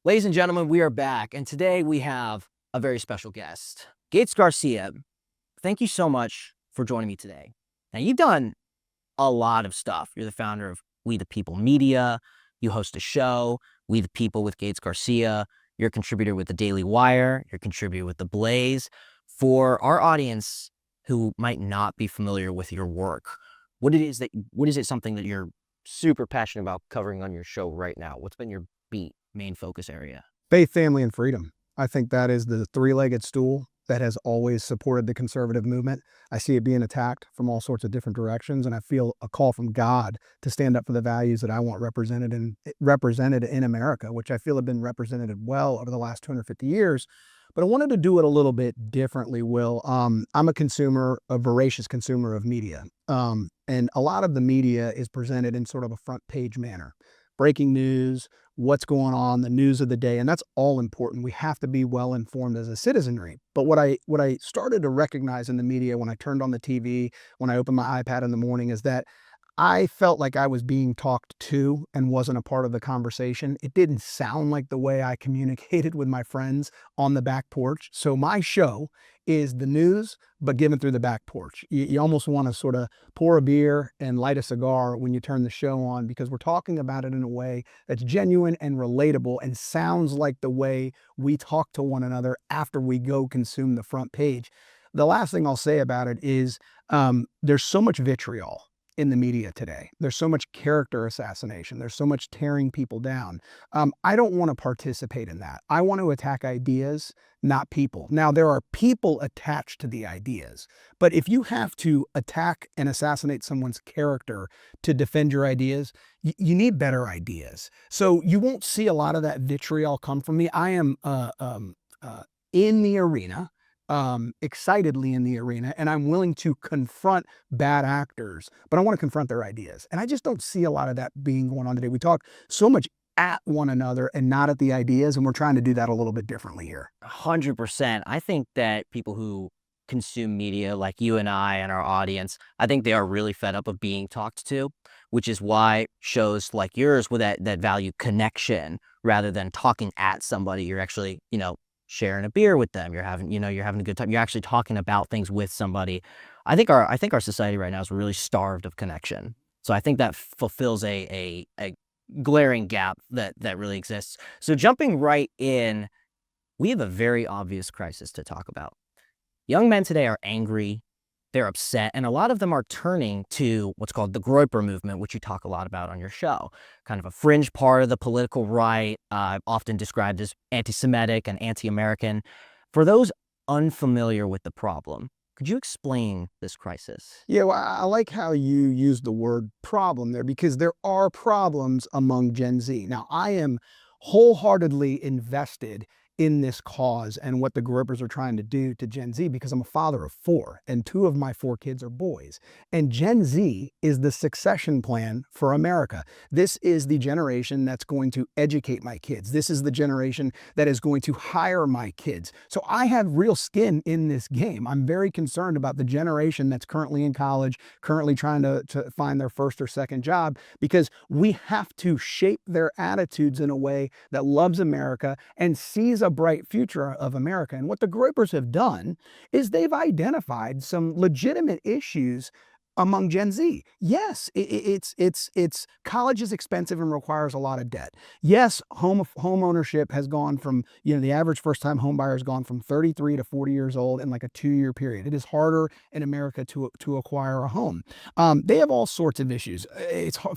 Ladies and gentlemen, we are back, and today we have a very special guest. Gates Garcia, thank you so much for joining me today. Now, you've done a lot of stuff. You're the founder of We the People Media. You host a show, We the People with Gates Garcia. You're a contributor with The Daily Wire. You're a contributor with The Blaze. For our audience who might not be familiar with your work, what is it something that you're super passionate about covering on your show right now? What's been your main focus area? Faith, family, and freedom. I think that is the three-legged stool that has always supported the conservative movement. I see it being attacked from all sorts of different directions, and I feel a call from God to stand up for the values that I want represented in America, which I feel have been represented well over the last 250 years. But I wanted to do it a little bit differently, Will. I'm a voracious consumer of media. And a lot of the media is presented in sort of a front page manner. Breaking news, what's going on, the news of the day, and that's all important. We have to be well informed as a citizenry. But what I started to recognize in the media when I turned on the TV, when I opened my iPad in the morning, is that I felt like I was being talked to and wasn't a part of the conversation. It didn't sound like the way I communicated with my friends on the back porch. So my show is the news, but given through the back porch. You almost want to sort of pour a beer and light a cigar when you turn the show on, because we're talking about it in a way that's genuine and relatable and sounds like the way we talk to one another after we go consume the front page. The last thing I'll say about it is there's so much vitriol in the media today. There's so much character assassination. There's so much tearing people down. I don't want to participate in that. I want to attack ideas, not people. Now, there are people attached to the ideas, but if you have to attack and assassinate someone's character to defend your ideas, you need better ideas. So you won't see a lot of that vitriol come from me. I am in the arena, excitedly in the arena, and I'm willing to confront bad actors, but I want to confront their ideas. And I just don't see a lot of that being going on today. We talk so much at one another and not at the ideas, and we're trying to do that a little bit differently here. 100%. I think that people who consume media like you and I and our audience, I think they are really fed up of being talked to, which is why shows like yours with that value connection rather than talking at somebody, you're actually, sharing a beer with them. You're having a good time. You're actually talking about things with somebody. I think our society right now is really starved of connection. So I think that fulfills a glaring gap that really exists. So jumping right in, we have a very obvious crisis to talk about. Young men today are angry, they're upset, and a lot of them are turning to what's called the Groyper movement, which you talk a lot about on your show. Kind of a fringe part of the political right, often described as anti-Semitic and anti-American. For those unfamiliar with the problem, could you explain this crisis? Yeah, well, I like how you use the word problem there, because there are problems among Gen Z. Now, I am wholeheartedly invested in this cause and what the Groypers are trying to do to Gen Z, because I'm a father of four and two of my four kids are boys. And Gen Z is the succession plan for America. This is the generation that's going to educate my kids. This is the generation that is going to hire my kids. So I have real skin in this game. I'm very concerned about the generation that's currently in college, currently trying to find their first or second job, because we have to shape their attitudes in a way that loves America and sees a bright future of America. And what the Groypers have done is they've identified some legitimate issues among Gen Z. Yes, it's college is expensive and requires a lot of debt. Yes, home ownership has gone from, the average first-time home buyer has gone from 33 to 40 years old in like a 2-year period. It is harder in America to acquire a home. They have all sorts of issues.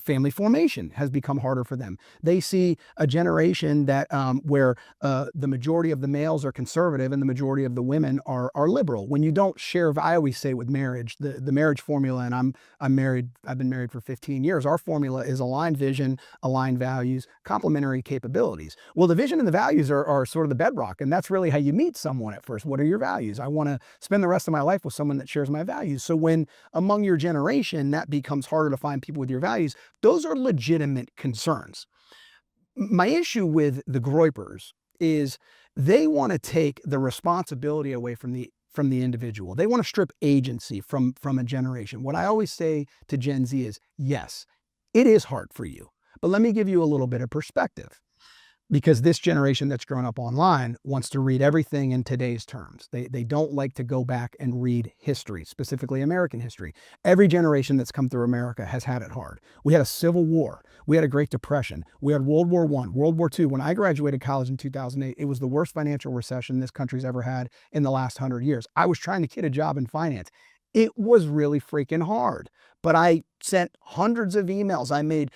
Family formation has become harder for them. They see a generation that where the majority of the males are conservative and the majority of the women are liberal. When you don't share, I always say with marriage, the marriage formula, and I'm married, I've been married for 15 years. Our formula is aligned vision, aligned values, complementary capabilities. Well, the vision and the values are sort of the bedrock, and that's really how you meet someone at first. What are your values? I want to spend the rest of my life with someone that shares my values. So when among your generation that becomes harder to find people with your values, those are legitimate concerns. My issue with the Groypers is they want to take the responsibility away from the individual. They want to strip agency from a generation. What I always say to Gen Z is, yes, it is hard for you, but let me give you a little bit of perspective. because this generation that's grown up online wants to read everything in today's terms. They don't like to go back and read history, specifically American history. Every generation that's come through America has had it hard. We had a Civil War. We had a Great Depression. We had World War I, World War II. When I graduated college in 2008, it was the worst financial recession this country's ever had in the last 100 years. I was trying to get a job in finance. It was really freaking hard, but I sent hundreds of emails. I made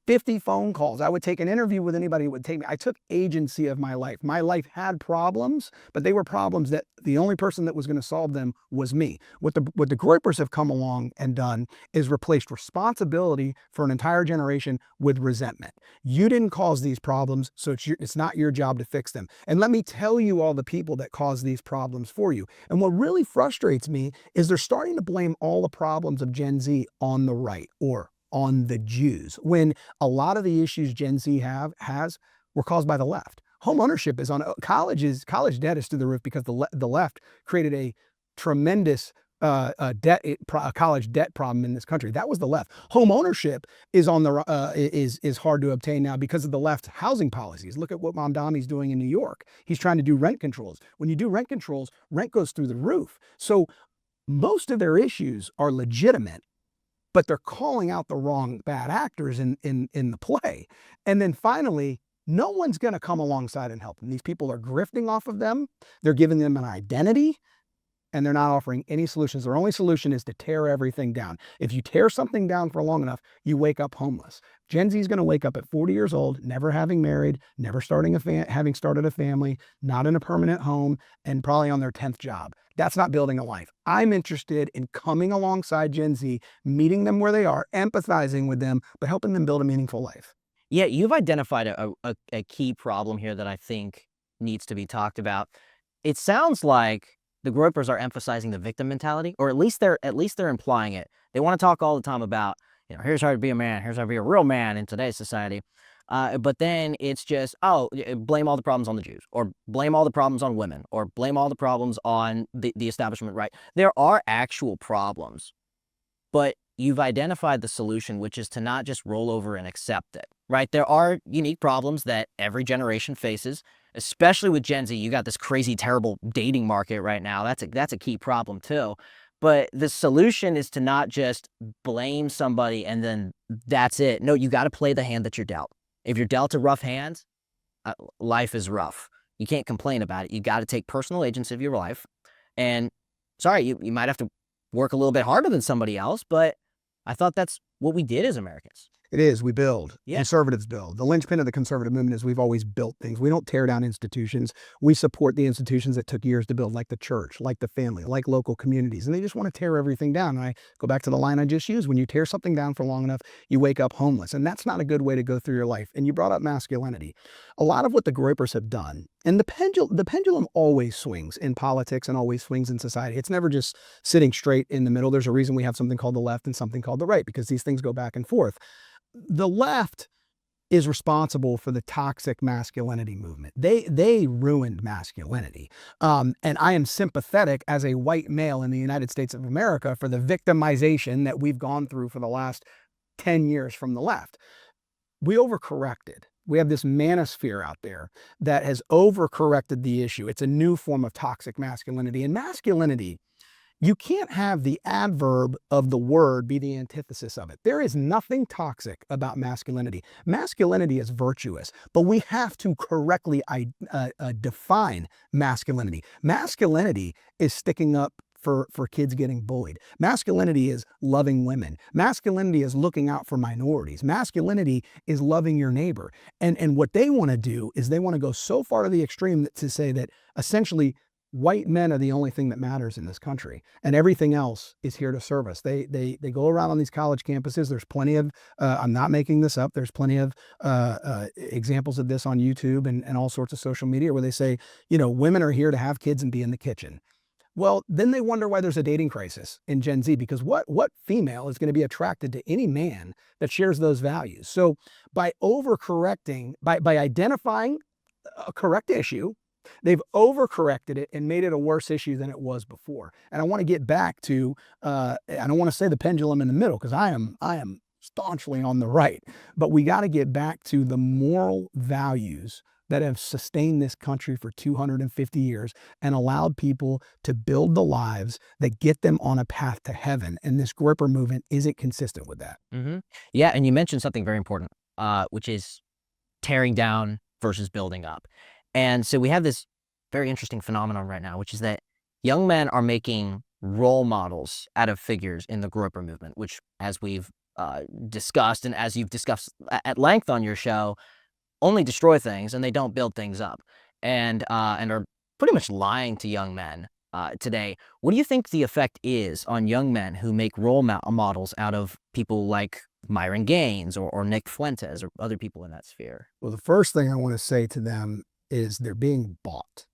50 phone calls. I would take an interview with anybody who would take me. I took agency of my life. My life had problems, but they were problems that the only person that was going to solve them was me. What the Groypers have come along and done is replaced responsibility for an entire generation with resentment. You didn't cause these problems, so it's not your job to fix them. And let me tell you all the people that cause these problems for you. And what really frustrates me is they're starting to blame all the problems of Gen Z on the right or on the Jews, when a lot of the issues Gen Z has were caused by the left. Home ownership is on college debt is through the roof because the left created a tremendous college debt problem in this country. That was the left. Home ownership is on the is hard to obtain now because of the left housing policies. Look at what Mamdani's doing in New York. He's trying to do rent controls. When you do rent controls, rent goes through the roof. So most of their issues are legitimate, but they're calling out the wrong bad actors in the play. And then finally, no one's going to come alongside and help them. These people are grifting off of them. They're giving them an identity, and they're not offering any solutions. Their only solution is to tear everything down. If you tear something down for long enough, you wake up homeless. Gen Z is going to wake up at 40 years old, never having married, never having started a family, not in a permanent home, and probably on their 10th job. That's not building a life. I'm interested in coming alongside Gen Z, meeting them where they are, empathizing with them, but helping them build a meaningful life. Yeah, you've identified a key problem here that I think needs to be talked about. It sounds like the Groypers are emphasizing the victim mentality, or at least they're implying it. They want to talk all the time about, here's how to be a man, here's how to be a real man in today's society. But then it's just, blame all the problems on the Jews, or blame all the problems on women, or blame all the problems on the establishment, right? There are actual problems, but you've identified the solution, which is to not just roll over and accept it, right? There are unique problems that every generation faces, especially with Gen Z. You got this crazy, terrible dating market right now. That's a key problem too. But the solution is to not just blame somebody and then that's it. No, you got to play the hand that you're dealt. If you're dealt a rough hand, life is rough. You can't complain about it. You got to take personal agency of your life. And sorry, you might have to work a little bit harder than somebody else, but I thought that's what we did as Americans. It is. We build. Yeah. Conservatives build. The linchpin of the conservative movement is we've always built things. We don't tear down institutions. We support the institutions that took years to build, like the church, like the family, like local communities. And they just want to tear everything down. And I go back to the line I just used. When you tear something down for long enough, you wake up homeless. And that's not a good way to go through your life. And you brought up masculinity. A lot of what the Groypers have done, and the pendulum always swings in politics and always swings in society. It's never just sitting straight in the middle. There's a reason we have something called the left and something called the right, because these things go back and forth. The left is responsible for the toxic masculinity movement. They ruined masculinity. And I am sympathetic as a white male in the United States of America for the victimization that we've gone through for the last 10 years from the left. We overcorrected. We have this manosphere out there that has overcorrected the issue. It's a new form of toxic masculinity. And masculinity, you can't have the adverb of the word be the antithesis of it. There is nothing toxic about masculinity. Masculinity is virtuous, but we have to correctly define masculinity. Masculinity is sticking up for kids getting bullied. Masculinity is loving women. Masculinity is looking out for minorities. Masculinity is loving your neighbor. And what they want to do is they want to go so far to the extreme to say that essentially white men are the only thing that matters in this country, and everything else is here to serve us. They go around on these college campuses. There's plenty of, I'm not making this up, there's plenty of examples of this on YouTube and all sorts of social media where they say, women are here to have kids and be in the kitchen. Well, then they wonder why there's a dating crisis in Gen Z, because what female is going to be attracted to any man that shares those values? So by overcorrecting, by identifying a correct issue, they've overcorrected it and made it a worse issue than it was before. And I want to get back to, I don't want to say the pendulum in the middle, because I am staunchly on the right. But we got to get back to the moral values that have sustained this country for 250 years and allowed people to build the lives that get them on a path to heaven. And this Groyper movement isn't consistent with that. Yeah, and you mentioned something very important, which is tearing down versus building up. And so we have this very interesting phenomenon right now, which is that young men are making role models out of figures in the Groyper movement, which, as we've discussed and as you've discussed at length on your show, only destroy things and they don't build things up, and are pretty much lying to young men today. What do you think the effect is on young men who make models out of people like Myron Gaines or Nick Fuentes or other people in that sphere? Well, the first thing I want to say to them is they're being bought.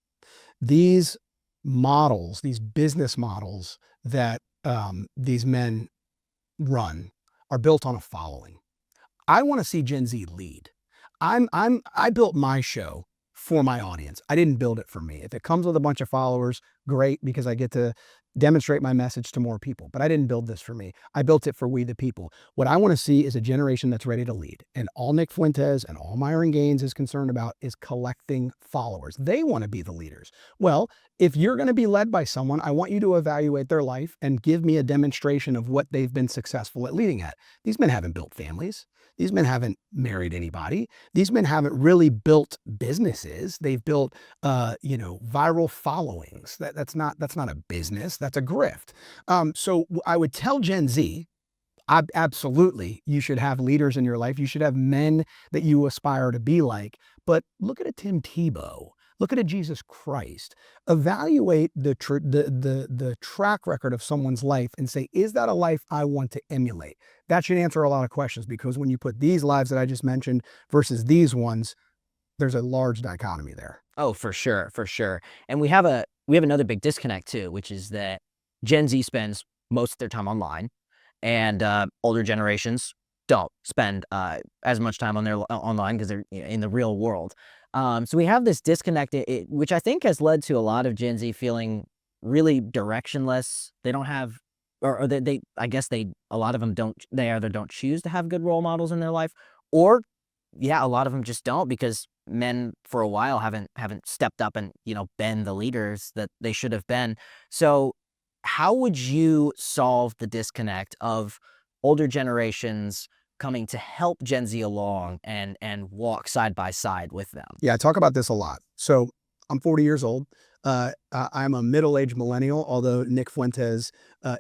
These models, these business models that these men run are built on a following. I want to see Gen Z lead. I built my show for my audience. I didn't build it for me. If it comes with a bunch of followers, great, because I get to demonstrate my message to more people. But I didn't build this for me. I built it for we the people. What I want to see is a generation that's ready to lead. And all Nick Fuentes and all Myron Gaines is concerned about is collecting followers. They want to be the leaders. Well, if you're going to be led by someone, I want you to evaluate their life and give me a demonstration of what they've been successful at leading at. These men haven't built families. These men haven't married anybody. These men haven't really built businesses. They've built, viral followings. That's not a business. That's a grift. So I would tell Gen Z, absolutely, you should have leaders in your life. You should have men that you aspire to be like. But look at a Tim Tebow. Look at a Jesus Christ. Evaluate the track record of someone's life and say, is that a life I want to emulate? That should answer a lot of questions, because when you put these lives that I just mentioned versus these ones, there's a large dichotomy there. Oh, for sure, for sure. And we have another big disconnect too, which is that Gen Z spends most of their time online, and older generations don't spend as much time online because they're in the real world. So we have this disconnect, which I think has led to a lot of Gen Z feeling really directionless. They don't have, or they I guess a lot of them don't. They either don't choose to have good role models in their life, or yeah, a lot of them just don't, because men for a while haven't stepped up and been the leaders that they should have been. So how would you solve the disconnect of older generations coming to help Gen Z along and walk side by side with them? Yeah, I talk about this a lot. So I'm 40 years old. I'm a middle-aged millennial, although Nick Fuentes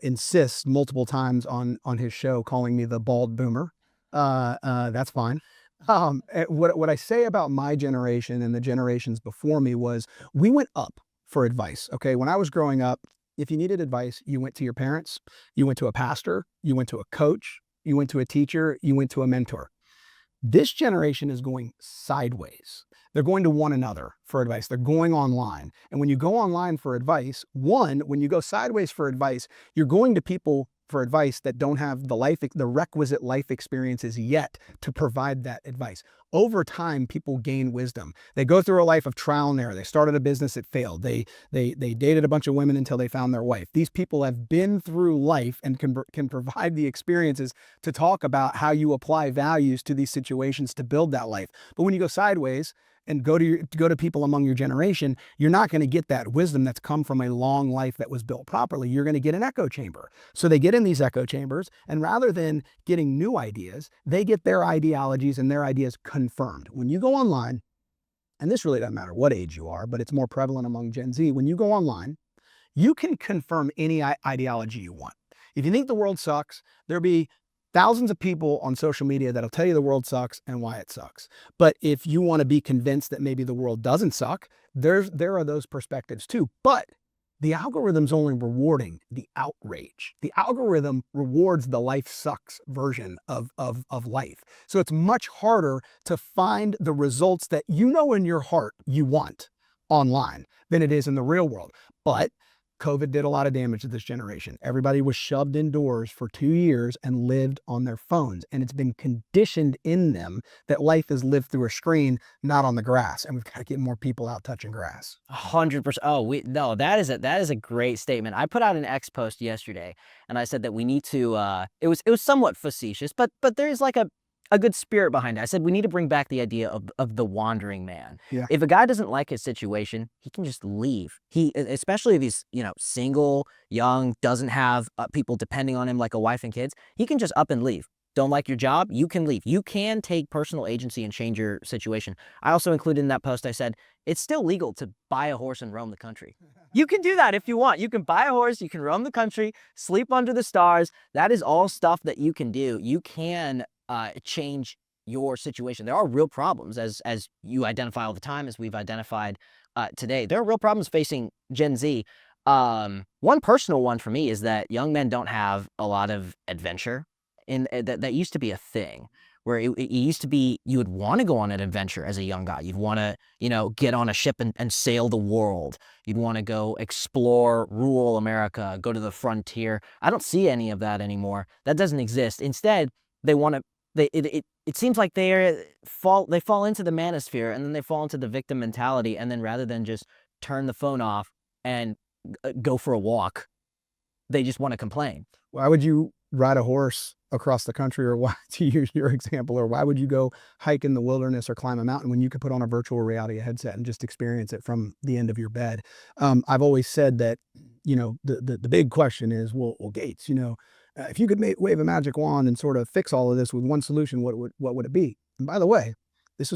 insists multiple times on his show calling me the bald boomer. That's fine. What I say about my generation and the generations before me was we went up for advice. Okay, when I was growing up, if you needed advice, you went to your parents, you went to a pastor, you went to a coach, you went to a teacher, you went to a mentor. This generation is going sideways. They're going to one another for advice. They're going online. And when you go online for advice, when you go sideways for advice, you're going to people for advice that don't have the requisite life experiences yet to provide that advice. Over time, people gain wisdom. They go through a life of trial and error. They started a business, it failed. They dated a bunch of women until they found their wife. These people have been through life and can provide the experiences to talk about how you apply values to these situations to build that life. But when you go sideways and go to people among your generation, you're not going to get that wisdom that's come from a long life that was built properly. You're going to get an echo chamber. So they get in these echo chambers, and rather than getting new ideas, they get their ideologies and their ideas confirmed. When you go online, and this really doesn't matter what age you are, but it's more prevalent among Gen Z, when you go online, you can confirm any ideology you want. If you think the world sucks, there'll be thousands of people on social media that'll tell you the world sucks and why it sucks. But if you want to be convinced that maybe the world doesn't suck, there are those perspectives too. But the algorithm's only rewarding the outrage. The algorithm rewards the life sucks version of life. So it's much harder to find the results that in your heart you want online than it is in the real world. But COVID did a lot of damage to this generation. Everybody was shoved indoors for 2 years and lived on their phones, and it's been conditioned in them that life is lived through a screen, not on the grass, and we've gotta get more people out touching grass. 100%. Oh, we no, that is a great statement. I put out an X post yesterday, and I said that we need to. It was somewhat facetious, but there's like a good spirit behind it. I said we need to bring back the idea of the wandering man. Yeah. If a guy doesn't like his situation, he can just leave. Especially if he's single, young, doesn't have people depending on him like a wife and kids, he can just up and leave. Don't like your job? You can leave. You can take personal agency and change your situation. I also included in that post, I said, it's still legal to buy a horse and roam the country. You can do that if you want. You can buy a horse, you can roam the country, sleep under the stars. That is all stuff that you can do. You can change your situation. There are real problems, as you identify all the time, as we've identified today. There are real problems facing Gen Z. One personal one for me is that young men don't have a lot of adventure. That used to be a thing where it used to be you would want to go on an adventure as a young guy. You'd want to, get on a ship and sail the world. You'd want to go explore rural America, go to the frontier. I don't see any of that anymore. That doesn't exist. Instead, they want to. It seems like they fall into the manosphere, and then they fall into the victim mentality, and then rather than just turn the phone off and go for a walk, they just want to complain. Why would you ride a horse across the country, or why, to use your example, or why would you go hike in the wilderness or climb a mountain when you could put on a virtual reality headset and just experience it from the end of your bed? I've always said that, the big question is, well, Gates, if you could wave a magic wand and sort of fix all of this with one solution, what would it be? And by the way, this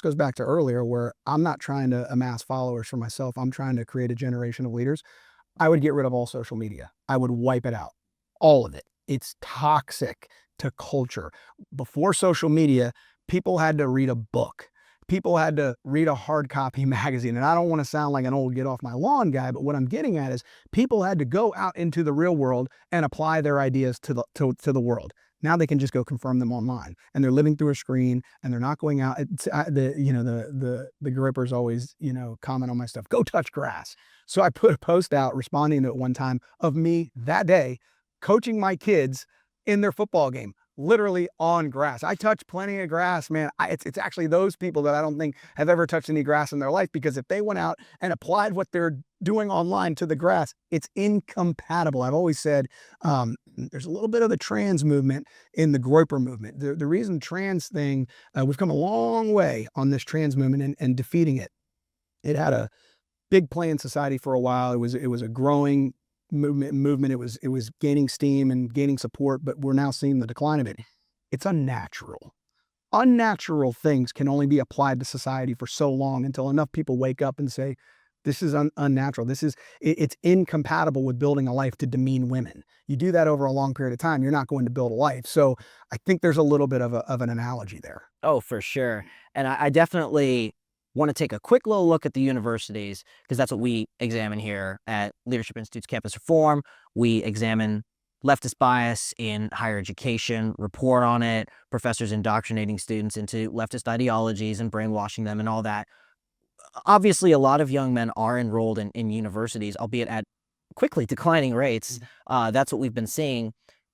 goes back to earlier, where I'm not trying to amass followers for myself. I'm trying to create a generation of leaders. I would get rid of all social media. I would wipe it out, all of it. It's toxic to culture. Before social media, people had to read a book. People had to read a hard copy magazine. And I don't want to sound like an old get off my lawn guy, but what I'm getting at is people had to go out into the real world and apply their ideas to the world. Now they can just go confirm them online, and they're living through a screen, and they're not going out. The Groypers always, comment on my stuff. Go touch grass. So I put a post out responding to it one time of me that day coaching my kids in their football game, literally on grass. I touch plenty of grass, man. It's actually those people that I don't think have ever touched any grass in their life, because if they went out and applied what they're doing online to the grass, it's incompatible. I've always said there's a little bit of the trans movement in the Groyper movement. The reason trans thing, we've come a long way on this trans movement and defeating it. It had a big play in society for a while. It was a growing movement. It was gaining steam and gaining support, but we're now seeing the decline of it. It's unnatural. Unnatural things can only be applied to society for so long until enough people wake up and say, this is unnatural. It's incompatible with building a life to demean women. You do that over a long period of time, you're not going to build a life. So I think there's a little bit of an analogy there. Oh, for sure. And I definitely want to take a quick little look at the universities, because that's what we examine here at Leadership Institute's Campus Reform. We examine leftist bias in higher education, report on it, professors indoctrinating students into leftist ideologies and brainwashing them and all that. Obviously, a lot of young men are enrolled in universities, albeit at quickly declining rates. That's what we've been seeing.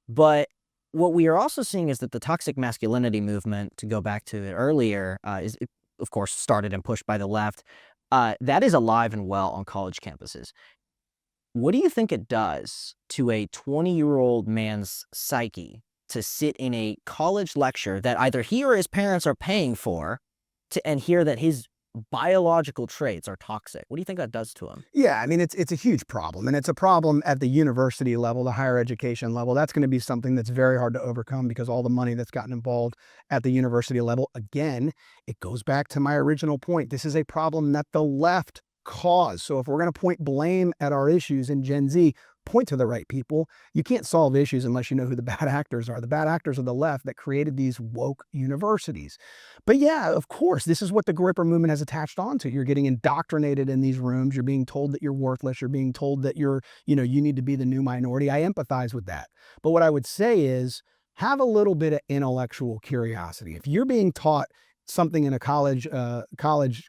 But what we are also seeing is that the toxic masculinity movement, to go back to it earlier, is of course started and pushed by the left. That is alive and well on college campuses. What do you think it does to a 20-year-old man's psyche to sit in a college lecture that either he or his parents are paying for and hear that his biological traits are toxic? What do you think that does to him? Yeah, I mean, it's a huge problem, and it's a problem at the university level, the higher education level. That's going to be something that's very hard to overcome, because all the money that's gotten involved at the university level. Again, it goes back to my original point. This is a problem that the left caused. So if we're going to point blame at our issues in Gen Z, point to the right people. You can't solve issues unless you know who the bad actors are. The bad actors are the left that created these woke universities. But yeah, of course, this is what the Groyper movement has attached onto. You're getting indoctrinated in these rooms. You're being told that you're worthless. You're being told that you need to be the new minority. I empathize with that. But what I would say is, have a little bit of intellectual curiosity. If you're being taught something in a college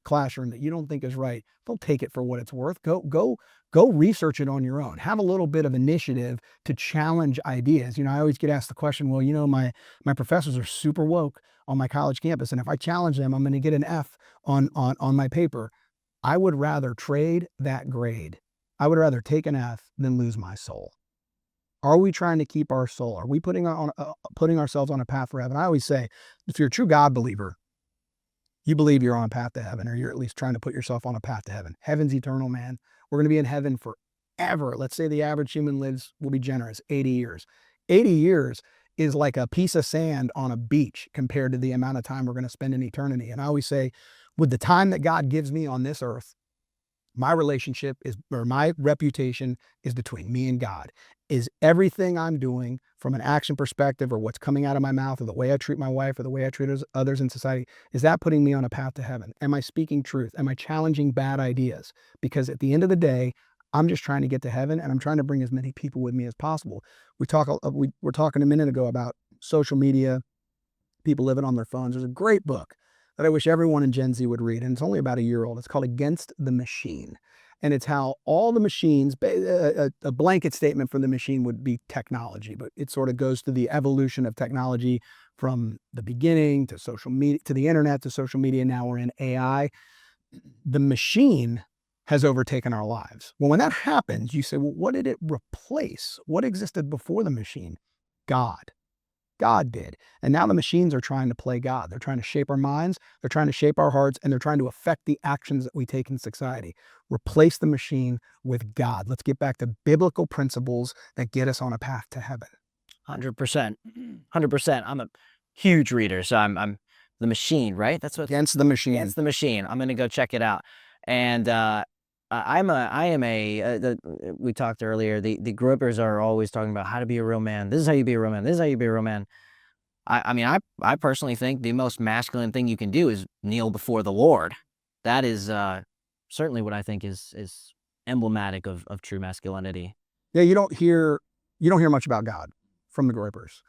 classroom that you don't think is right, don't take it for what it's worth. Go Go research it on your own. Have a little bit of initiative to challenge ideas. I always get asked the question, well, my professors are super woke on my college campus, and if I challenge them, I'm going to get an F on my paper. I would rather trade that grade. I would rather take an F than lose my soul. Are we trying to keep our soul? Are we putting ourselves on a path for heaven? I always say, if you're a true God believer, you believe you're on a path to heaven, or you're at least trying to put yourself on a path to heaven. Heaven's eternal, man. We're going to be in heaven forever. Let's say the average human will be generous, 80 years. 80 years is like a piece of sand on a beach compared to the amount of time we're going to spend in eternity. And I always say, with the time that God gives me on this earth, my my reputation is between me and God. Is everything I'm doing from an action perspective, or what's coming out of my mouth, or the way I treat my wife, or the way I treat others in society, is that putting me on a path to heaven? Am I speaking truth? Am I challenging bad ideas? Because at the end of the day, I'm just trying to get to heaven, and I'm trying to bring as many people with me as possible. We were talking a minute ago about social media, people living on their phones. There's a great book that I wish everyone in Gen Z would read, and it's only about a year old. It's called Against the Machine. And it's how all the machines, a blanket statement for the machine would be technology, but it sort of goes through the evolution of technology from the beginning to social media, to the internet, to social media. Now we're in AI. The machine has overtaken our lives. Well, when that happens, you say, well, what did it replace? What existed before the machine? God. God did. And now the machines are trying to play God. They're trying to shape our minds, they're trying to shape our hearts, and they're trying to affect the actions that we take in society. Replace the machine with God. Let's get back to biblical principles that get us on a path to heaven. 100%. 100%. I'm a huge reader, so I'm The Machine, right? That's what Against the Machine. Against the Machine. I'm gonna go check it out. And I am we talked earlier, the Groypers are always talking about how to be a real man. This is how you be a real man. This is how you be a real man. I mean, I personally think the most masculine thing you can do is kneel before the Lord. That is certainly what I think is emblematic of true masculinity. Yeah, you don't hear much about God from the Groypers.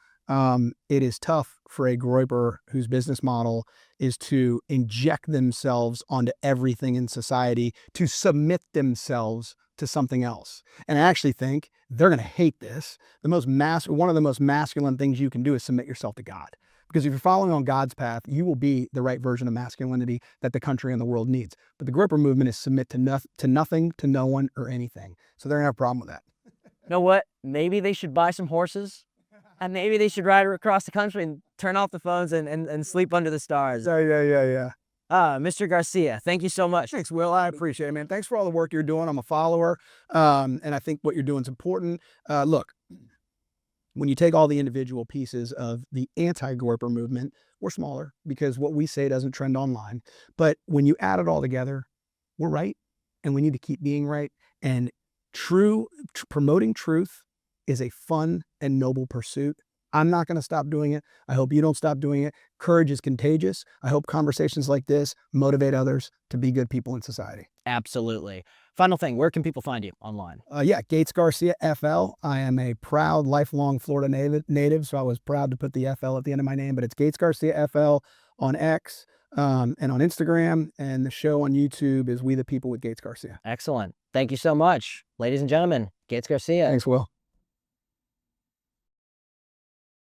It is tough for a Groyper whose business model is to inject themselves onto everything in society, to submit themselves to something else. And I actually think they're going to hate this. One of the most masculine things you can do is submit yourself to God. Because if you're following on God's path, you will be the right version of masculinity that the country and the world needs. But the Groyper movement is submit to nothing, to no one, or anything. So they're going to have a problem with that. You know what? Maybe they should buy some horses. And maybe they should ride across the country and turn off the phones and sleep under the stars. Yeah. Mr. Garcia, thank you so much. Thanks, Will. I appreciate it, man. Thanks for all the work you're doing. I'm a follower, and I think what you're doing is important. Look, when you take all the individual pieces of the anti-Groyper movement, we're smaller because what we say doesn't trend online. But when you add it all together, we're right, and we need to keep being right. And promoting truth is a fun and noble pursuit. I'm not going to stop doing it. I hope you don't stop doing it. Courage is contagious. I hope conversations like this motivate others to be good people in society. Absolutely. Final thing, where can people find you online? Yeah, Gates Garcia, FL. I am a proud, lifelong Florida native, so I was proud to put the FL at the end of my name, but it's Gates Garcia, FL on X and on Instagram, and the show on YouTube is We the People with Gates Garcia. Excellent. Thank you so much. Ladies and gentlemen, Gates Garcia. Thanks, Will.